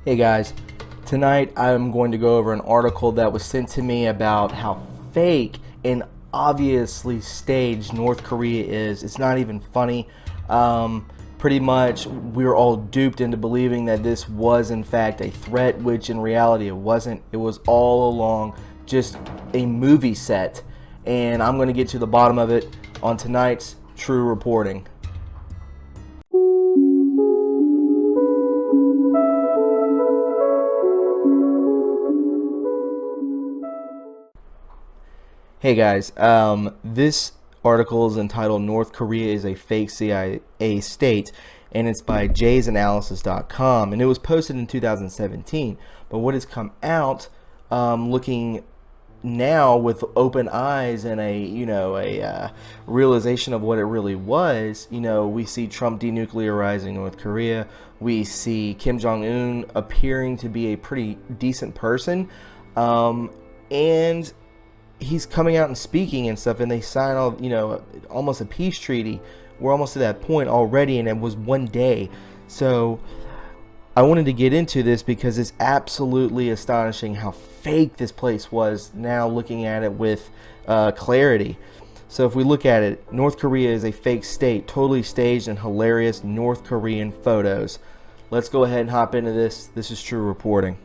Hey guys, tonight I'm going to go over an article that was sent to me about how fake and obviously staged North Korea is. It's not even funny. Pretty much we were all duped into believing that this was in fact a threat, which in reality it wasn't. It was all along just a movie set, and I'm going to get to the bottom of it on tonight's True Reporting. Hey guys, this article is entitled North Korea is a Fake CIA State, and it's by jaysanalysis.com, and it was posted in 2017. But what has come out, looking now with open eyes and a realization of what it really was, we see Trump denuclearizing North Korea. We see Kim Jong-un appearing to be a pretty decent person, and he's coming out and speaking and stuff, and they sign all, almost a peace treaty. We're almost to that point already, and it was one day. So I wanted to get into this because it's absolutely astonishing how fake this place was now looking at it with clarity. So if we look at it, North Korea is a fake state, totally staged and hilarious North Korean photos. Let's go ahead and hop into this. This is True Reporting.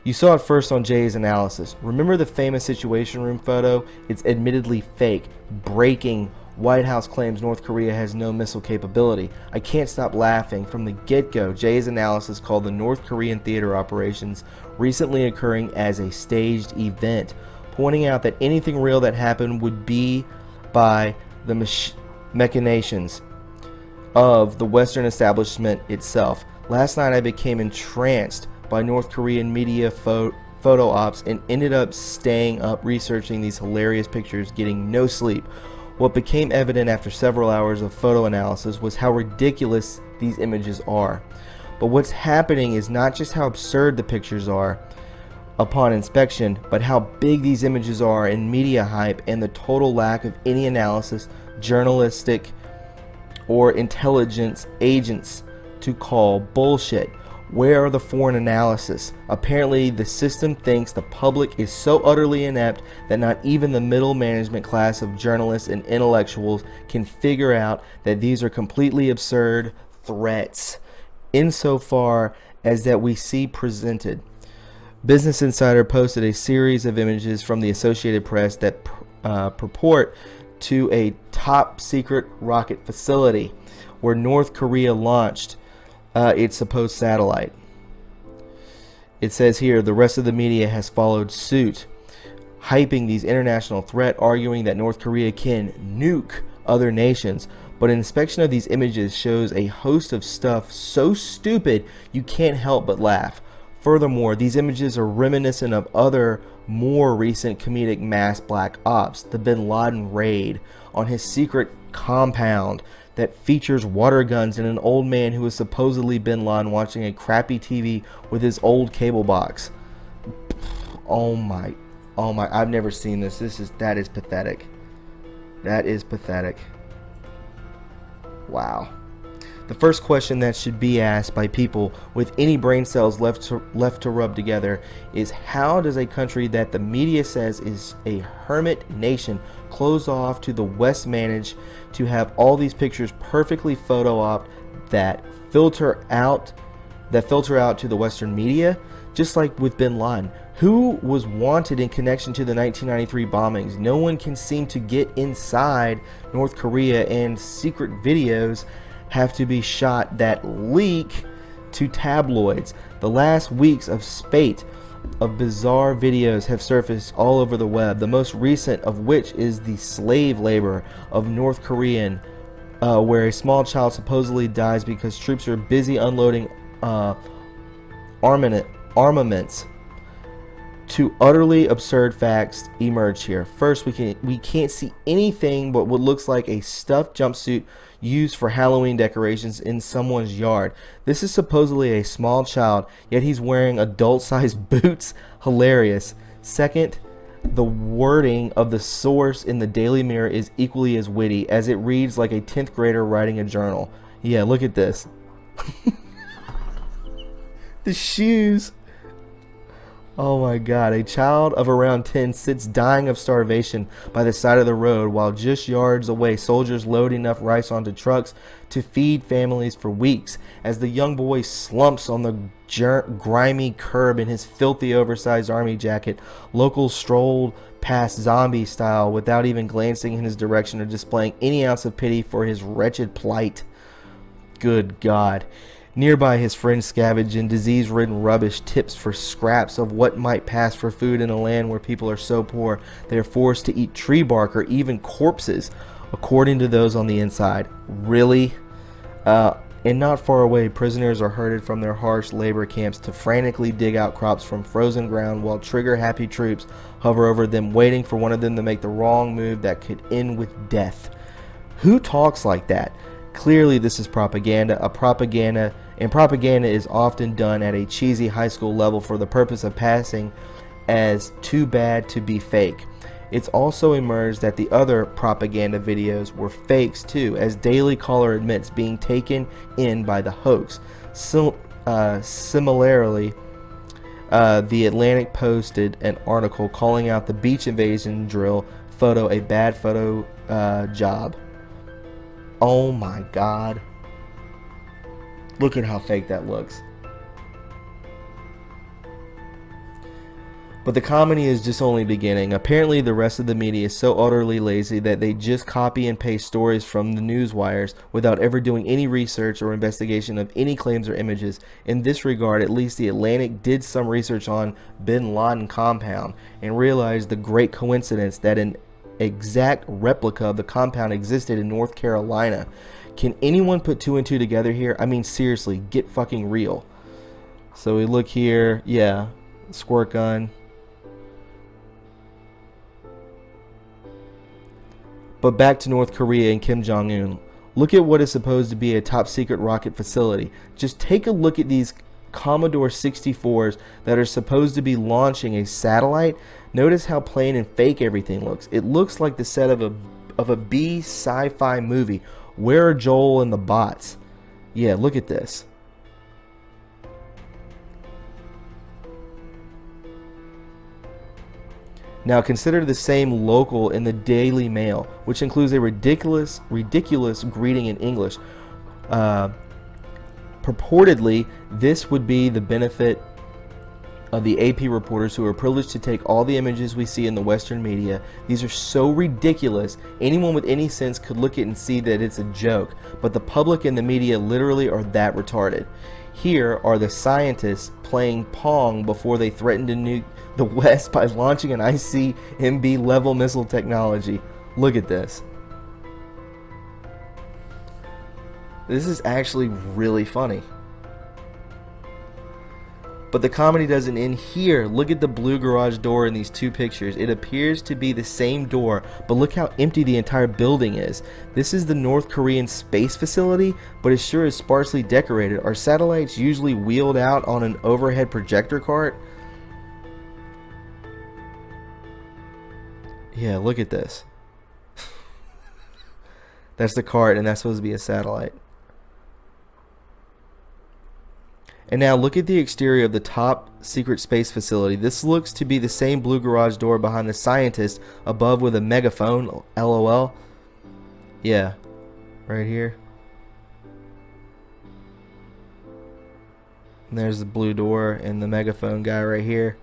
You saw it first on Jay's Analysis. Remember the famous Situation Room photo? It's admittedly fake. Breaking. White House claims North Korea has no missile capability. I can't stop laughing. From the get-go, Jay's Analysis called the North Korean theater operations recently occurring as a staged event, pointing out that anything real that happened would be by the machinations of the Western establishment itself. Last night I became entranced by North Korean media photo ops and ended up staying up researching these hilarious pictures, getting no sleep. What became evident after several hours of photo analysis was how ridiculous these images are. But what's happening is not just how absurd the pictures are upon inspection, but how big these images are in media hype and the total lack of any analysis, journalistic or intelligence agents to call bullshit. Where are the foreign analysis? Apparently, the system thinks the public is so utterly inept that not even the middle management class of journalists and intellectuals can figure out that these are completely absurd threats, insofar as that we see presented. Business Insider posted a series of images from the Associated Press that purport to a top secret rocket facility where North Korea launched its supposed satellite. It says here the rest of the media has followed suit, hyping these international threat, arguing that North Korea can nuke other nations. But an inspection of these images shows a host of stuff so stupid you can't help but laugh. Furthermore, these images are reminiscent of other more recent comedic mass black ops, the Bin Laden raid on his secret compound that features water guns and an old man who is supposedly Bin Laden watching a crappy TV with his old cable box. Oh my, I've never seen this. That is pathetic. That is pathetic. Wow. The first question that should be asked by people with any brain cells left to rub together is, how does a country that the media says is a hermit nation close off to the West manage to have all these pictures perfectly photo-opped that filter out to the Western media? Just like with Bin Laden, who was wanted in connection to the 1993 bombings. No one can seem to get inside North Korea, and secret videos have to be shot that leak to tabloids. The last weeks of spate of bizarre videos have surfaced all over the web, the most recent of which is the slave labor of North Korean, where a small child supposedly dies because troops are busy unloading armaments. Two utterly absurd facts emerge here. First, we can't see anything but what looks like a stuffed jumpsuit used for Halloween decorations in someone's yard. This is supposedly a small child, yet he's wearing adult-sized boots. Hilarious. Second, the wording of the source in the Daily Mirror is equally as witty, as it reads like a 10th grader writing a journal. Yeah, look at this. The shoes. Oh my god, a child of around 10 sits dying of starvation by the side of the road while just yards away soldiers load enough rice onto trucks to feed families for weeks. As the young boy slumps on the grimy curb in his filthy oversized army jacket, locals strolled past zombie style without even glancing in his direction or displaying any ounce of pity for his wretched plight. Good God. Nearby, his friends scavenge in disease-ridden rubbish tips for scraps of what might pass for food in a land where people are so poor they are forced to eat tree bark or even corpses, according to those on the inside. Really? And not far away, prisoners are herded from their harsh labor camps to frantically dig out crops from frozen ground while trigger-happy troops hover over them, waiting for one of them to make the wrong move that could end with death. Who talks like that? Clearly, this is propaganda. Propaganda is often done at a cheesy high school level for the purpose of passing as too bad to be fake. It's also emerged that the other propaganda videos were fakes too, as Daily Caller admits being taken in by the hoax. Similarly, The Atlantic posted an article calling out the beach invasion drill photo a bad photo job. Oh my God. Look at how fake that looks. But the comedy is just only beginning. Apparently the rest of the media is so utterly lazy that they just copy and paste stories from the news wires without ever doing any research or investigation of any claims or images. In this regard, at least the Atlantic did some research on Bin Laden compound and realized the great coincidence that an exact replica of the compound existed in North Carolina. Can anyone put two and two together here? I mean, seriously, get fucking real. So we look here, yeah, squirt gun. But back to North Korea and Kim Jong-un. Look at what is supposed to be a top secret rocket facility. Just take a look at these Commodore 64s that are supposed to be launching a satellite. Notice how plain and fake everything looks. It looks like the set of a B sci-fi movie. Where are Joel and the bots? Yeah, look at this. Now consider the same local in the Daily Mail, which includes a ridiculous greeting in English. Purportedly, this would be the benefit of the AP reporters who are privileged to take all the images we see in the Western media. These are so ridiculous, anyone with any sense could look at it and see that it's a joke, but the public and the media literally are that retarded. Here are the scientists playing Pong before they threatened to nuke the West by launching an ICBM level missile technology. Look at this. This is actually really funny. But the comedy doesn't end here. Look at the blue garage door in these two pictures. It appears to be the same door, but look how empty the entire building is. This is the North Korean space facility, but it sure is sparsely decorated. Are satellites usually wheeled out on an overhead projector cart? Yeah, look at this. That's the cart, and that's supposed to be a satellite. And now look at the exterior of the top secret space facility. This looks to be the same blue garage door behind the scientist above with a megaphone. LOL. Yeah, right here. And there's the blue door and the megaphone guy right here.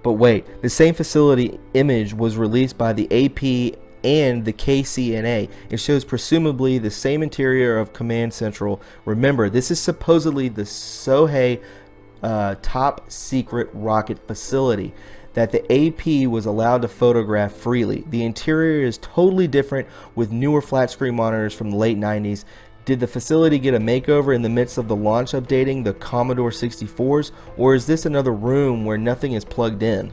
But wait, the same facility image was released by the AP and the KCNA. It shows presumably the same interior of Command Central. Remember, this is supposedly the Sohae top secret rocket facility that the AP was allowed to photograph freely. The interior is totally different with newer flat screen monitors from the late 90s. Did the facility get a makeover in the midst of the launch updating the Commodore 64s, or is this another room where nothing is plugged in?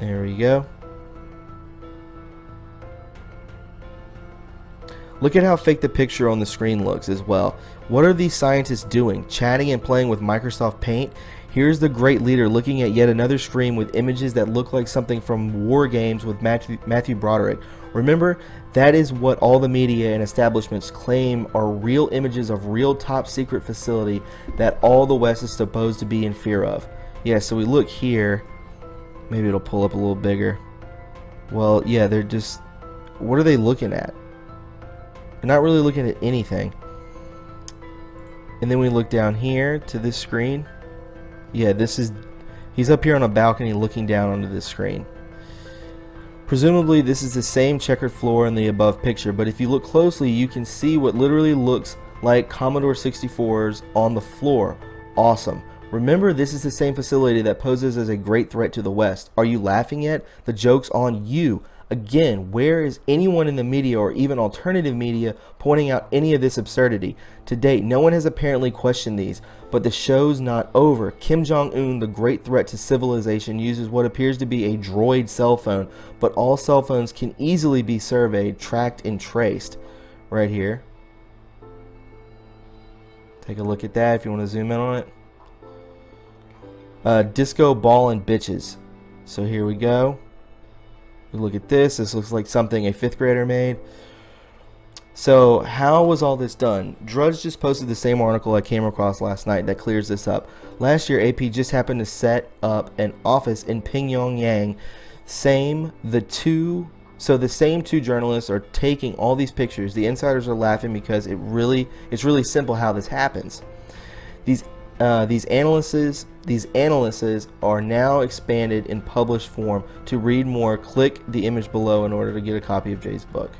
There we go. Look at how fake the picture on the screen looks as well. What are these scientists doing? Chatting and playing with Microsoft Paint? Here's the great leader looking at yet another stream with images that look like something from War Games with Matthew Broderick. Remember, that is what all the media and establishments claim are real images of real top secret facility that all the West is supposed to be in fear of. Yeah, so we look here. Maybe it'll pull up a little bigger. Well, yeah, they're just... What are they looking at? They're not really looking at anything. And then we look down here to this screen. Yeah, this is... He's up here on a balcony looking down onto this screen. Presumably this is the same checkered floor in the above picture, but if you look closely you can see what literally looks like Commodore 64s on the floor. Awesome. Remember, this is the same facility that poses as a great threat to the West. Are you laughing yet? The joke's on you. Again, where is anyone in the media or even alternative media pointing out any of this absurdity? To date, no one has apparently questioned these, but the show's not over. Kim Jong-un, the great threat to civilization, uses what appears to be a droid cell phone, but all cell phones can easily be surveyed, tracked, and traced. Right here. Take a look at that if you want to zoom in on it. Disco ball and bitches. So here we go. We look at this. This looks like something a 5th grader made. So how was all this done? Drudge just posted the same article I came across last night that clears this up. Last year, AP just happened to set up an office in Pyongyang. The same two journalists are taking all these pictures. The insiders are laughing because it's really simple how this happens. These analyses are now expanded in published form. To read more, click the image below in order to get a copy of Jay's book.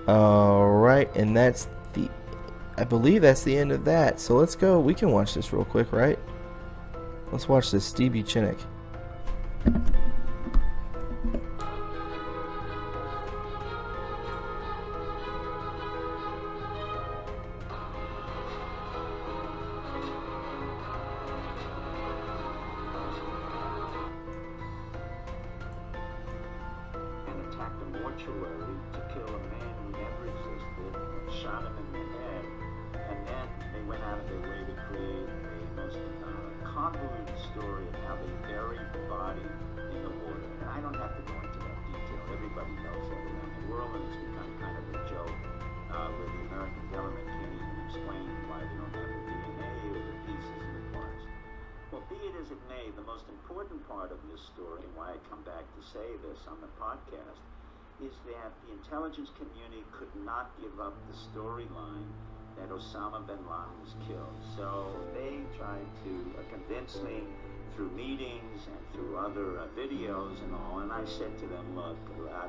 Alright, and I believe that's the end of that. So let's go. We can watch this real quick, right? Let's watch this. Stevie Chinook. Mortuary to kill a man who never existed, shot him in the head, and then they went out of their way to create a most convoluted story of how they buried the body in the water. And I don't have to go into that detail. Everybody knows that around the world, and it's become kind of a joke where the American government can't even explain why they don't have the DNA or the pieces and the parts. Well, be it as it may, the most important part of this story, and why I come back to say this on the podcast, is that the intelligence community could not give up the storyline that Osama bin Laden was killed. So they tried to convince me through meetings and through other videos and all, and I said to them, look,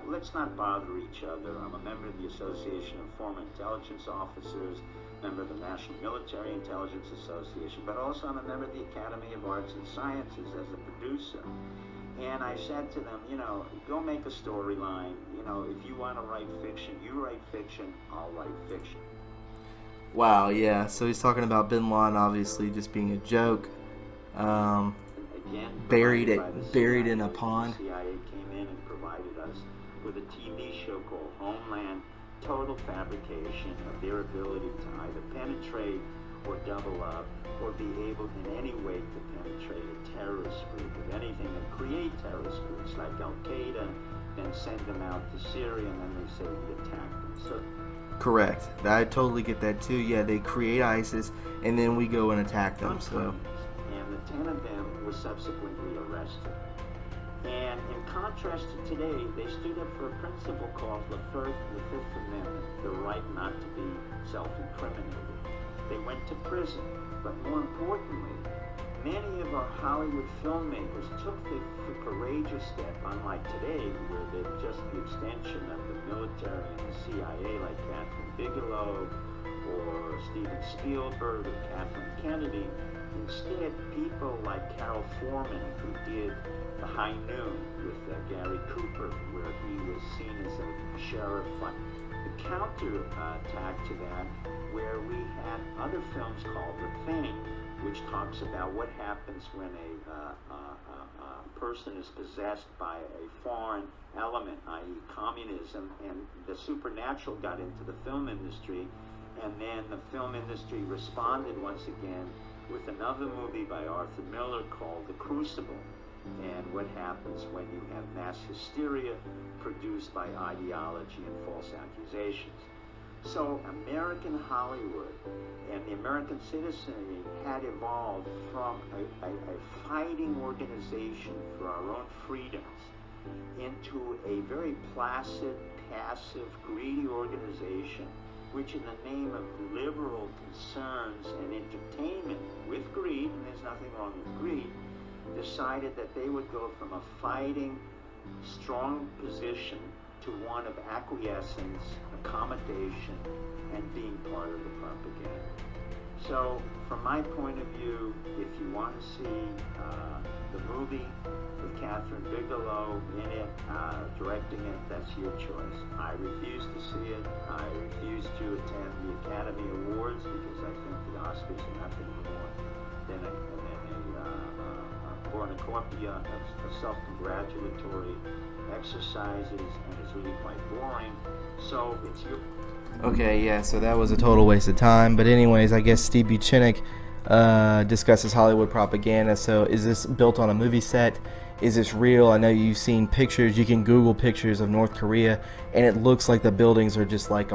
let's not bother each other. I'm a member of the Association of Former Intelligence Officers, member of the National Military Intelligence Association, but also I'm a member of the Academy of Arts and Sciences as a producer. And I said to them, go make a storyline. If you want to write fiction, you write fiction, I'll write fiction. Wow, yeah. So he's talking about Bin Laden obviously just being a joke. Buried in a pond. The CIA came in and provided us with a TV show called Homeland, total fabrication of their ability to either penetrate or double up or be able in any way to penetrate a terrorist group, if anything, and create terrorist groups like Al-Qaeda, then send them out to Syria, and then they say we attack them. So, correct. I totally get that too. Yeah, they create ISIS, and then we go and attack them. So, and the 10 of them were subsequently arrested. And in contrast to today, they stood up for a principle called the Fifth Amendment, the right not to be self-incriminated. They went to prison, but more importantly, many of our Hollywood filmmakers took the courageous step, unlike today, where they're just the extension of the military and the CIA, like Catherine Bigelow or Steven Spielberg or Kathleen Kennedy. Instead, people like Carol Foreman, who did The High Noon with Gary Cooper, where he was seen as a sheriff. The counter-attack to that, where we had other films called The Thing, which talks about what happens when a person is possessed by a foreign element, i.e. communism, and the supernatural got into the film industry, and then the film industry responded once again with another movie by Arthur Miller called The Crucible, and what happens when you have mass hysteria produced by ideology and false accusations. So American Hollywood and the American citizenry had evolved from a fighting organization for our own freedoms into a very placid, passive, greedy organization, which in the name of liberal concerns and entertainment with greed, and there's nothing wrong with greed, decided that they would go from a fighting, strong position to one of acquiescence, accommodation, and being part of the propaganda. So, from my point of view, if you want to see the movie with Catherine Bigelow in it, directing it, that's your choice. I refuse to see it. I refuse to attend the Academy Awards because I think the Oscars are nothing more than a cornucopia of self-congratulatory exercises, and it's really quite boring. So it's your... Okay, yeah, so that was a total waste of time. But anyways, I guess Steve Buchanek discusses Hollywood propaganda. So is this built on a movie set? Is this real? I know you've seen pictures. You can Google pictures of North Korea, and it looks like the buildings are just like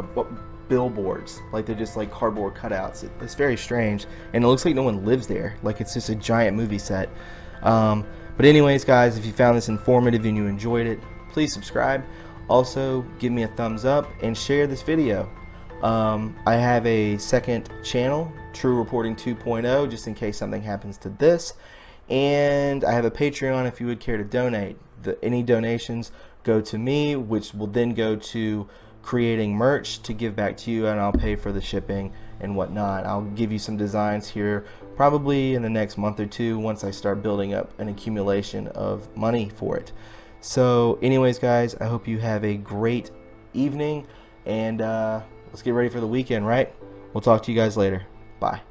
billboards. Like they're just like cardboard cutouts. It's very strange. And it looks like no one lives there. Like it's just a giant movie set. But anyways, guys, if you found this informative and you enjoyed it, please subscribe. Also, give me a thumbs up and share this video. I have a second channel, True Reporting 2.0, just in case something happens to this. And I have a Patreon if you would care to donate. Any donations go to me, which will then go to creating merch to give back to you, and I'll pay for the shipping and whatnot. I'll give you some designs here probably in the next month or two once I start building up an accumulation of money for it. So anyways, guys, I hope you have a great evening, and let's get ready for the weekend, right? We'll talk to you guys later. Bye.